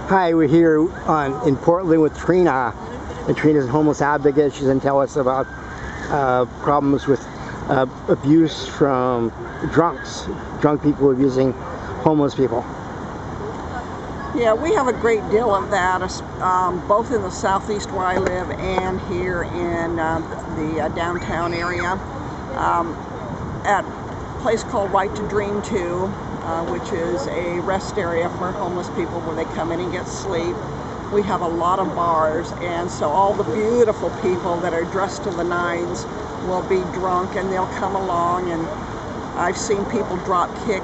Hi, we're here in Portland with Trena, and Trena's a homeless advocate. She's going to tell us about problems with abuse from drunk people abusing homeless people. Yeah, we have a great deal of that, both in the southeast where I live and here in the downtown area. At a place called Right to Dream To, which is a rest area for homeless people where they come in and get sleep. We have a lot of bars, and so all the beautiful people that are dressed to the nines will be drunk, and they'll come along, and I've seen people drop kick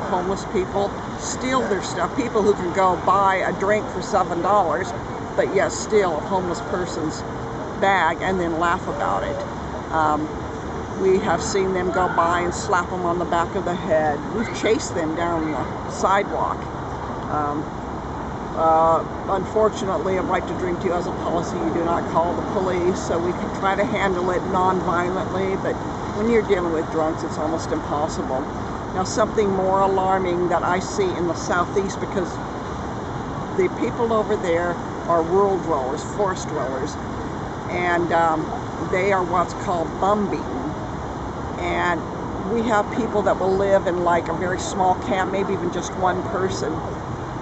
homeless people, steal their stuff, people who can go buy a drink for $7 but yet steal a homeless person's bag and then laugh about it. We have seen them go by and slap them on the back of the head. We've chased them down the sidewalk. Unfortunately, a Right to Dream To has a policy you do not call the police, so we can try to handle it non-violently, but when you're dealing with drunks, it's almost impossible. Now, something more alarming that I see in the southeast, because the people over there are rural dwellers, forest dwellers, and they are what's called bum beaten. And we have people that will live in like a very small camp, maybe even just one person.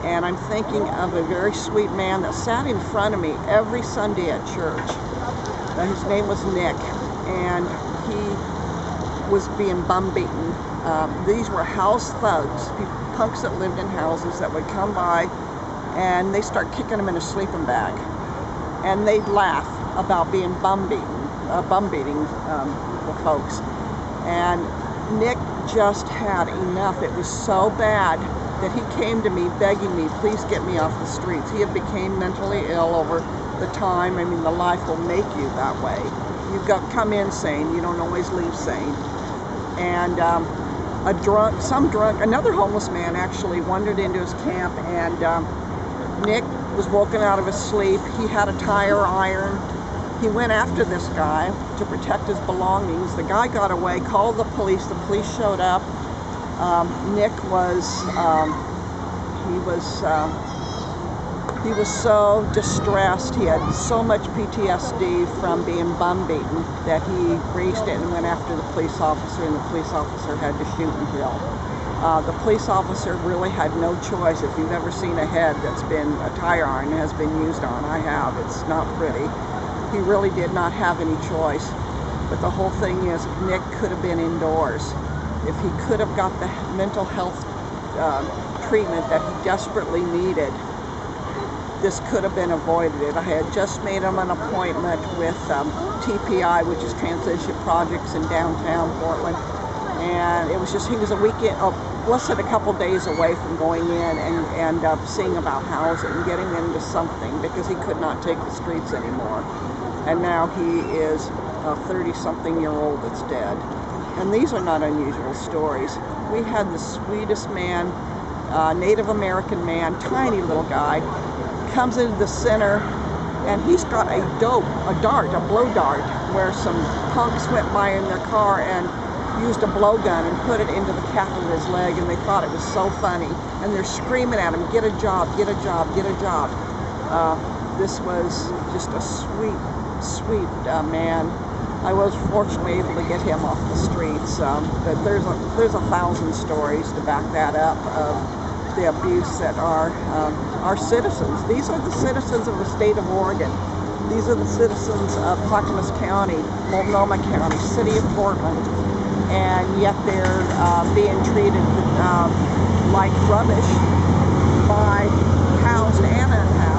And I'm thinking of a very sweet man that sat in front of me every Sunday at church. His name was Nick, and he was being bum beaten. These were house thugs, punks that lived in houses that would come by and they start kicking them in a sleeping bag. And they'd laugh about being bum beating the folks. And Nick just had enough. It was so bad that he came to me begging me, please get me off the streets. He had became mentally ill over the time. I mean, the life will make you that way. You've got to come in sane. You don't always leave sane. And another homeless man actually wandered into his camp, and Nick was woken out of his sleep. He had a tire iron. He went after this guy to protect his belongings. The guy got away, called the police showed up. Nick he was so distressed. He had so much PTSD from being bum beaten that he raised it and went after the police officer, and the police officer had to shoot and kill. The police officer really had no choice. If you've ever seen a head that's been a tire iron has been used on, I have. It's not pretty. He really did not have any choice. But the whole thing is, if Nick could have been indoors, if he could have got the mental health treatment that he desperately needed, this could have been avoided. I had just made him an appointment with TPI, which is Transition Projects in downtown Portland, and it was just, he was less than a couple days away from going in and seeing about housing, getting into something, because he could not take the streets anymore. And now he is a 30-something-year-old that's dead. And these are not unusual stories. We had the sweetest man, Native American man, tiny little guy, comes into the center, and he's got a blow dart, where some punks went by in their car and used a blowgun and put it into the calf of his leg, and they thought it was so funny. And they're screaming at him, get a job, get a job, get a job. This was just a sweet man. I was fortunately able to get him off the streets, but there's 1,000 stories to back that up of the abuse that our citizens. These are the citizens of the state of Oregon. These are the citizens of Clackamas County, Multnomah County, City of Portland, and yet they're being treated like rubbish by housed and unhoused.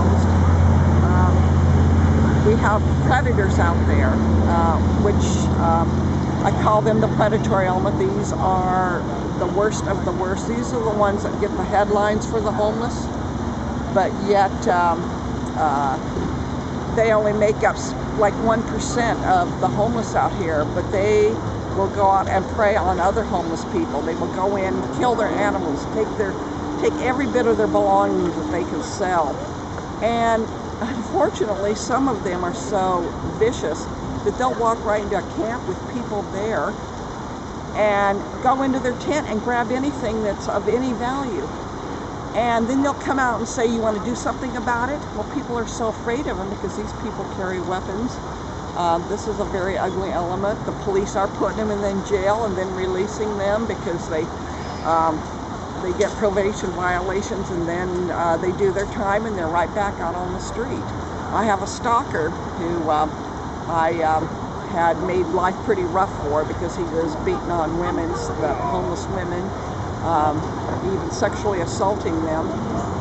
We have predators out there, which I call them the predatory element. These are the worst of the worst. These are the ones that get the headlines for the homeless, but yet they only make up like 1% of the homeless out here, but they will go out and prey on other homeless people. They will go in, kill their animals, take every bit of their belongings that they can sell. And unfortunately, some of them are so vicious that they'll walk right into a camp with people there and go into their tent and grab anything that's of any value. And then they'll come out and say, you want to do something about it? Well, people are so afraid of them because these people carry weapons. This is a very ugly element. The police are putting them in jail and then releasing them because they get probation violations, and then they do their time and they're right back out on the street. I have a stalker who I had made life pretty rough for because he was beating on women, the homeless women, even sexually assaulting them.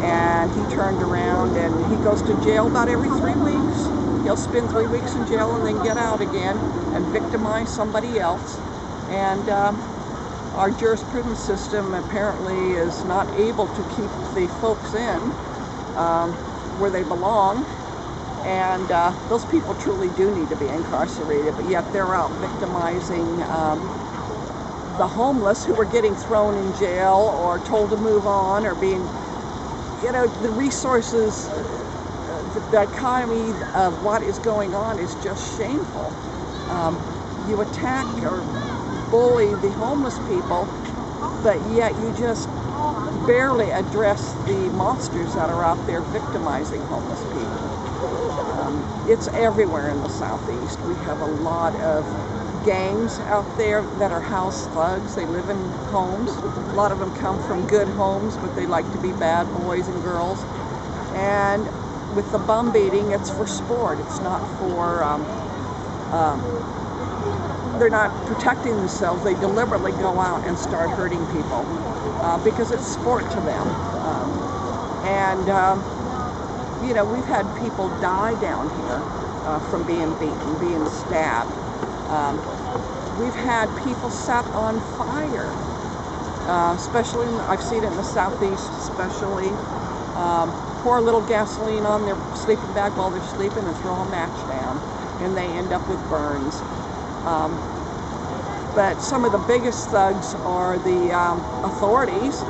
And he turned around and he goes to jail about every 3 weeks. He'll spend 3 weeks in jail and then get out again and victimize somebody else. And our jurisprudence system apparently is not able to keep the folks in where they belong. And those people truly do need to be incarcerated, but yet they're out victimizing the homeless who are getting thrown in jail or told to move on, or being, the resources, the economy of what is going on is just shameful. You attack or bully the homeless people, but yet you just barely address the monsters that are out there victimizing homeless people. It's everywhere in the Southeast. We have a lot of gangs out there that are house thugs. They live in homes. A lot of them come from good homes, but they like to be bad boys and girls. And with the bum beating, it's for sport. It's not for, they're not protecting themselves. They deliberately go out and start hurting people because it's sport to them. We've had people die down here from being beaten, being stabbed. We've had people set on fire, especially, I've seen it in the Southeast especially. Pour a little gasoline on their sleeping bag while they're sleeping and throw a match down, and they end up with burns. But some of the biggest thugs are the authorities,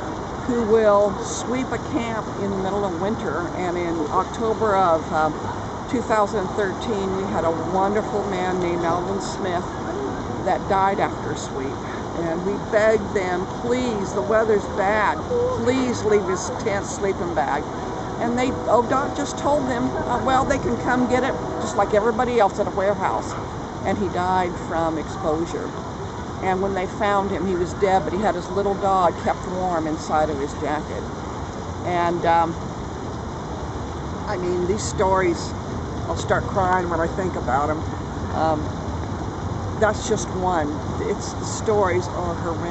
who will sweep a camp in the middle of winter. And in October of 2013, we had a wonderful man named Alvin Smith that died after a sweep. And we begged them, please, the weather's bad, please leave his tent sleeping bag. And ODOT just told them, well, they can come get it just like everybody else at a warehouse. And he died from exposure. And when they found him, he was dead, but he had his little dog kept warm inside of his jacket. And these stories, I'll start crying when I think about them. That's just one. The stories are horrendous.